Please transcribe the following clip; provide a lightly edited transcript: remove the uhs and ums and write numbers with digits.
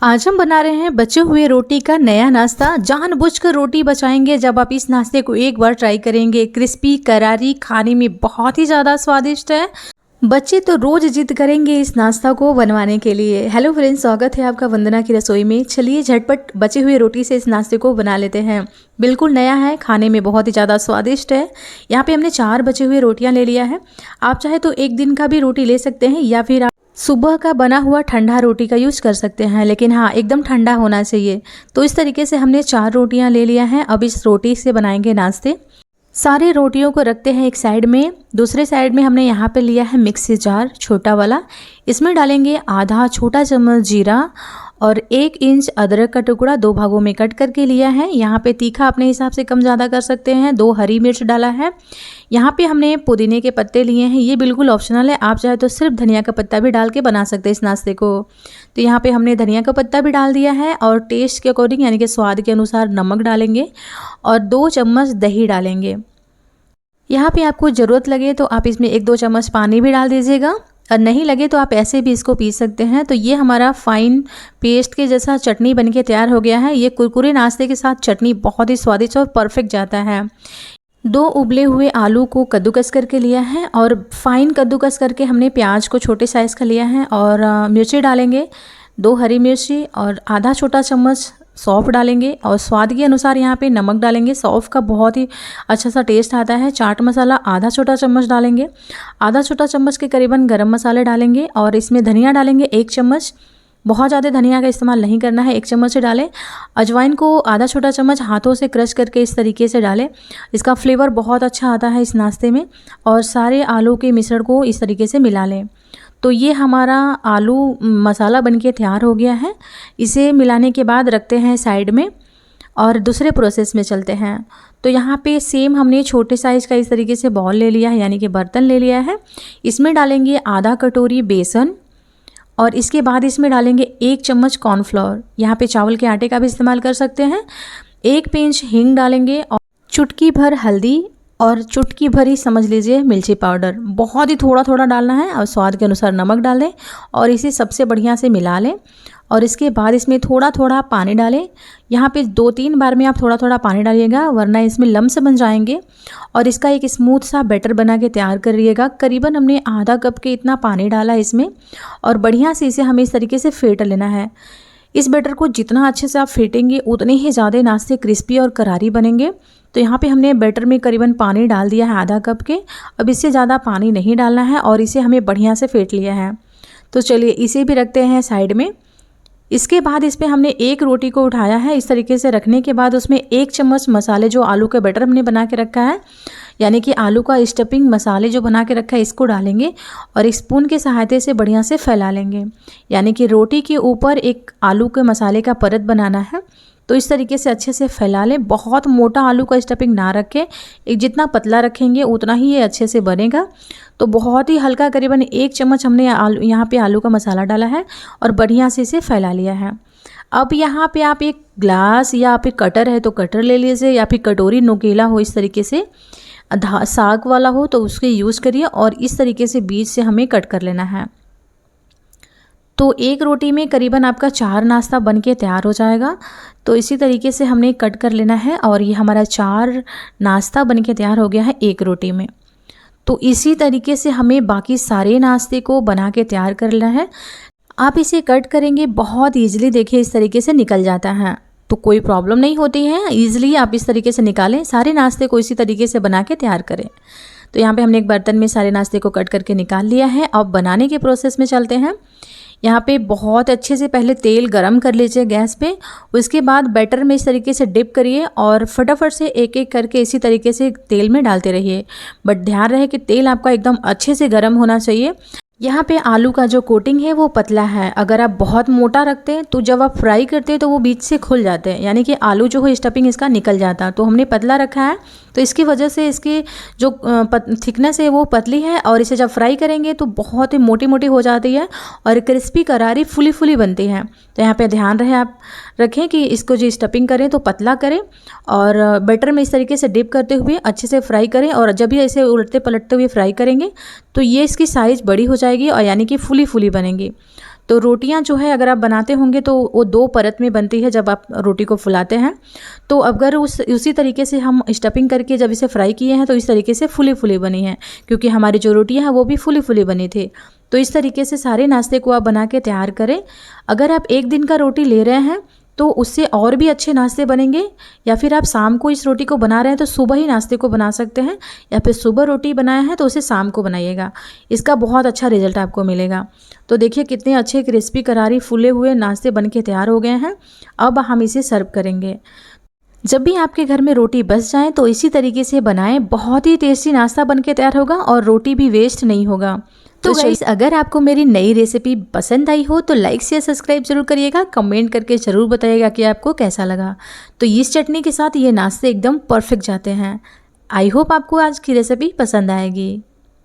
आज हम बना रहे हैं बचे हुए रोटी का नया नाश्ता। जानबूझकर रोटी बचाएंगे जब आप इस नाश्ते को एक बार ट्राई करेंगे। क्रिस्पी करारी, खाने में बहुत ही ज़्यादा स्वादिष्ट है। बच्चे तो रोज़ जिद करेंगे इस नाश्ता को बनवाने के लिए। हेलो फ्रेंड्स, स्वागत है आपका वंदना की रसोई में। चलिए झटपट बचे हुए रोटी से इस नाश्ते को बना लेते हैं। बिल्कुल नया है, खाने में बहुत ही ज़्यादा स्वादिष्ट है। यहाँ पे हमने 4 बचे हुए रोटियाँ ले लिया है। आप चाहे तो एक दिन का भी रोटी ले सकते हैं या फिर सुबह का बना हुआ ठंडा रोटी का यूज़ कर सकते हैं, लेकिन हाँ एकदम ठंडा होना चाहिए। तो इस तरीके से हमने 4 रोटियां ले लिया है। अब इस रोटी से बनाएंगे नाश्ते। सारे रोटियों को रखते हैं एक साइड में। दूसरे साइड में हमने यहाँ पे लिया है मिक्सी जार छोटा वाला। इसमें डालेंगे आधा छोटा चम्मच जीरा और 1 इंच अदरक का टुकड़ा 2 भागों में कट करके लिया है। यहाँ पे तीखा अपने हिसाब से कम ज़्यादा कर सकते हैं। 2 हरी मिर्च डाला है। यहाँ पे हमने पुदीने के पत्ते लिए हैं, ये बिल्कुल ऑप्शनल है। आप चाहे तो सिर्फ धनिया का पत्ता भी डाल के बना सकते हैं इस नाश्ते को। तो यहाँ पे हमने धनिया का पत्ता भी डाल दिया है और टेस्ट के अकॉर्डिंग यानी कि स्वाद के अनुसार नमक डालेंगे और 2 चम्मच दही डालेंगे। यहाँ पे आपको ज़रूरत लगे तो आप इसमें 1-2 चम्मच पानी भी डाल दीजिएगा और नहीं लगे तो आप ऐसे भी इसको पी सकते हैं। तो ये हमारा फाइन पेस्ट के जैसा चटनी बनके तैयार हो गया है। ये कुरकुरे नाश्ते के साथ चटनी बहुत ही स्वादिष्ट और परफेक्ट जाता है। 2 उबले हुए आलू को कद्दूकस करके लिया है और फाइन कद्दूकस करके हमने प्याज को छोटे साइज़ का लिया है और मिर्ची डालेंगे, 2 हरी मिर्ची और आधा छोटा चम्मच सौंफ डालेंगे और स्वाद के अनुसार यहाँ पे नमक डालेंगे। सौंफ का बहुत ही अच्छा सा टेस्ट आता है। चाट मसाला आधा छोटा चम्मच डालेंगे। आधा छोटा चम्मच के करीबन गरम मसाले डालेंगे और इसमें धनिया डालेंगे 1 चम्मच। बहुत ज़्यादा धनिया का इस्तेमाल नहीं करना है, 1 चम्मच से डालें। अजवाइन को आधा छोटा चम्मच हाथों से क्रश करके इस तरीके से डालें। इसका फ्लेवर बहुत अच्छा आता है इस नाश्ते में। और सारे आलू के मिश्रण को इस तरीके से मिला लें। तो ये हमारा आलू मसाला बनके तैयार हो गया है। इसे मिलाने के बाद रखते हैं साइड में और दूसरे प्रोसेस में चलते हैं। तो यहाँ पे सेम हमने छोटे साइज़ का इस तरीके से बॉल ले लिया है यानी कि बर्तन ले लिया है। इसमें डालेंगे आधा कटोरी बेसन और इसके बाद इसमें डालेंगे 1 चम्मच कॉर्नफ्लोर। यहाँ पे चावल के आटे का भी इस्तेमाल कर सकते हैं। 1 पिंच हींग डालेंगे और चुटकी भर हल्दी और चुटकी भर ही समझ लीजिए मिर्ची पाउडर। बहुत ही थोड़ा थोड़ा डालना है और स्वाद के अनुसार नमक डालें और इसे सबसे बढ़िया से मिला लें। और इसके बाद इसमें थोड़ा थोड़ा पानी डालें। यहाँ पे 2-3 बार में आप थोड़ा थोड़ा पानी डालिएगा वरना इसमें लम्स बन जाएंगे। और इसका एक स्मूथ सा बैटर बना के तैयार करिएगा। करीबन हमने आधा कप के इतना पानी डाला इसमें और बढ़िया से इसे हमें इस तरीके से फेंट लेना है। इस बैटर को जितना अच्छे से आप फेंटेंगे उतने ही ज़्यादा नाश्ते क्रिस्पी और करारी बनेंगे। तो यहाँ पे हमने बैटर में करीबन पानी डाल दिया है आधा कप के। अब इससे ज़्यादा पानी नहीं डालना है और इसे हमें बढ़िया से फेंट लिया है। तो चलिए इसे भी रखते हैं साइड में। इसके बाद इस पर हमने एक रोटी को उठाया है। इस तरीके से रखने के बाद उसमें 1 चम्मच मसाले जो आलू का बैटर हमने बना के रखा है यानी कि आलू का स्टफिंग मसाले जो बना के रखा है इसको डालेंगे और एक स्पून के सहायता से बढ़िया से फैला लेंगे। यानी कि रोटी के ऊपर एक आलू के मसाले का परत बनाना है। तो इस तरीके से अच्छे से फैला लें। बहुत मोटा आलू का स्टफिंग ना रखें, एक जितना पतला रखेंगे उतना ही ये अच्छे से बनेगा। तो बहुत ही हल्का करीबन 1 चम्मच हमने यहाँ पे आलू का मसाला डाला है और बढ़िया से इसे फैला लिया है। अब यहाँ पे आप एक ग्लास या आप एक कटर है तो कटर ले लीजिए या फिर कटोरी नोकीला हो इस तरीके से, साग वाला हो तो उसके यूज़ करिए और इस तरीके से बीच से हमें कट कर लेना है। तो एक रोटी में करीबन आपका 4 नाश्ता बनके तैयार हो जाएगा। तो इसी तरीके से हमने कट कर लेना है और ये हमारा 4 नाश्ता बनके तैयार हो गया है एक रोटी में। तो इसी तरीके से हमें बाकी सारे नाश्ते को बना के तैयार कर लेना है। आप इसे कट करेंगे बहुत ईजिली, देखिए इस तरीके से निकल जाता है तो कोई प्रॉब्लम नहीं होती है। ईजिली आप इस तरीके से निकालें। सारे नाश्ते को इसी तरीके से बना के तैयार करें। तो यहाँ पे हमने एक बर्तन में सारे नाश्ते को कट करके निकाल लिया है। अब बनाने के प्रोसेस में चलते हैं। यहाँ पे बहुत अच्छे से पहले तेल गरम कर लीजिए गैस पे। उसके बाद बैटर में इस तरीके से डिप करिए और फटाफट से एक एक करके इसी तरीके से तेल में डालते रहिए। बट ध्यान रहे कि तेल आपका एकदम अच्छे से गर्म होना चाहिए। यहाँ पे आलू का जो कोटिंग है वो पतला है। अगर आप बहुत मोटा रखते हैं तो जब आप फ्राई करते हैं तो वो बीच से खुल जाते हैं यानी कि आलू जो है स्टफिंग इसका निकल जाता है। तो हमने पतला रखा है तो इसकी वजह से इसकी जो थिकनेस है वो पतली है और इसे जब फ्राई करेंगे तो बहुत ही मोटी मोटी हो जाती है और क्रिस्पी करारी फुली फुली बनती है। तो यहाँ पे ध्यान रहे आप रखें कि इसको जो स्टफिंग करें तो पतला करें और बैटर में इस तरीके से डिप करते हुए अच्छे से फ्राई करें। और जब भी ऐसे उलटते पलटते हुए फ्राई करेंगे तो ये इसकी साइज़ बड़ी हो जाएगी और यानी कि फुली फुली बनेगी। तो रोटियां जो है अगर आप बनाते होंगे तो वो 2 परत में बनती है जब आप रोटी को फुलाते हैं। तो अगर उसी तरीके से हम स्टफिंग करके जब इसे फ्राई किए हैं तो इस तरीके से फुली फुली बनी है, क्योंकि हमारी जो रोटियां हैं वो भी फुली फुली बनी थी। तो इस तरीके से सारे नाश्ते को आप बना के तैयार करें। अगर आप एक दिन का रोटी ले रहे हैं तो उससे और भी अच्छे नाश्ते बनेंगे, या फिर आप शाम को इस रोटी को बना रहे हैं तो सुबह ही नाश्ते को बना सकते हैं, या फिर सुबह रोटी बनाए हैं तो उसे शाम को बनाइएगा। इसका बहुत अच्छा रिजल्ट आपको मिलेगा। तो देखिए कितने अच्छे क्रिस्पी करारी फूले हुए नाश्ते बन के तैयार हो गए हैं। अब हम इसे सर्व करेंगे। जब भी आपके घर में रोटी बच जाए तो इसी तरीके से बनाएं, बहुत ही टेस्टी नाश्ता बन के तैयार होगा और रोटी भी वेस्ट नहीं होगा। तो गाइस, अगर आपको मेरी नई रेसिपी पसंद आई हो तो लाइक शेयर सब्सक्राइब जरूर करिएगा, कमेंट करके ज़रूर बताइएगा कि आपको कैसा लगा। तो इस चटनी के साथ ये नाश्ते एकदम परफेक्ट जाते हैं। आई होप आपको आज की रेसिपी पसंद आएगी।